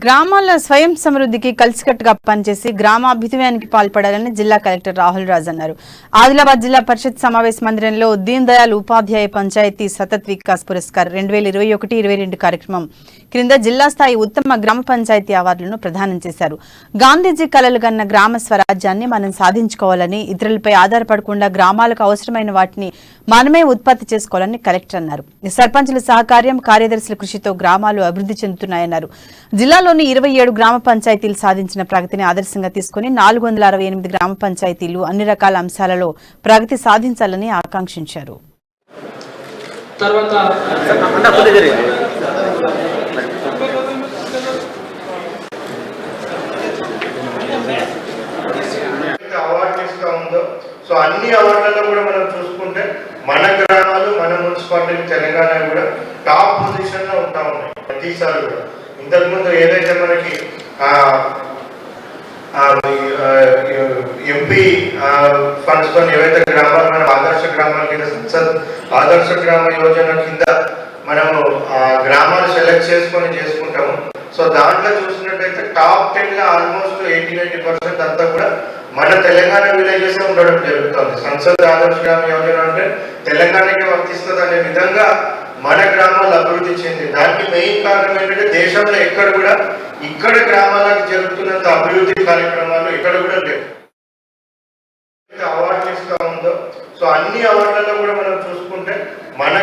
గ్రామాల స్వయం సమృద్ధికి కలిసికట్టుగా పనిచేసి గ్రామాభివృద్ధికి పాల్పడాలని జిల్లా కలెక్టర్ రాహుల్ రాజ్ అన్నారు. ఆదిలాబాద్ జిల్లా పరిషత్ సమావేశ మందిరంలో దీన్ దయాళ్ ఉపాధ్యాయ పంచాయతీ సతత్ వికాస్ పురస్కార్ 2021-22 కార్యక్రమం క్రింద జిల్లా స్థాయి ఉత్తమ గ్రామ పంచాయతీ అవార్డులను ప్రదానం చేశారు. గాంధీజీ కలలు గన్న గ్రామ స్వరాజ్యాన్ని మనం సాధించుకోవాలని, ఇతరులపై ఆధారపడకుండా గ్రామాలకు అవసరమైన వాటిని మనమే ఉత్పత్తి చేసుకోవాలని కలెక్టర్ అన్నారు. సర్పంచుల సహకార్యం, కార్యదర్శుల కృషితో గ్రామాలు అభివృద్ధి చెందుతున్నాయన్నారు. జిల్లాలోని 27 గ్రామ పంచాయతీలు సాధించిన ప్రగతిని ఆదర్శంగా తీసుకుని 468 గ్రామ పంచాయతీలు అన్ని రకాల అంశాలలో ప్రగతి సాధించాలని ఆకాంక్షించారు. సో అన్ని అవార్డులలో కూడా మనం చూసుకుంటే మన గ్రామాలు, మన మున్సిపాలిటీ తెలంగాణ కూడా టాప్ పొజిషన్ లో ఉంటా ఉన్నాయి ప్రతిసారి కూడా. ఇంతకుముందు ఏదైతే మనకి ఎంపీ ఫండ్స్ తో ఏవైతే గ్రామాలు మన ఆదర్శ గ్రామాల కింద సంసద్ ఆదర్శ గ్రామ యోజన కింద మనము గ్రామాలు సెలెక్ట్ చేసుకుంటాము. సో దాంట్లో చూసినట్టయితే టాప్ 10 లో ఆల్మోస్ట్ 80-90% అంతా కూడా మన తెలంగాణ విలేజెస్ ఉండడం జరుగుతుంది. సంసద్ ఆదర్శ గ్రామ యోజన అంటే తెలంగాణకి వర్తిస్తుంది అనే విధంగా మన గ్రామాలు అభివృద్ధి చెంది. దానికి మెయిన్ కారణం ఏంటంటే దేశంలో ఎక్కడ కూడా ఇక్కడ గ్రామాలకు జరుగుతున్నంత అభివృద్ధి కార్యక్రమాలు ఎక్కడ కూడా లేవు. అవార్డులు ఇస్తా ఉందో సో అన్ని అవార్డులలో కూడా మనం చూసుకుంటే మన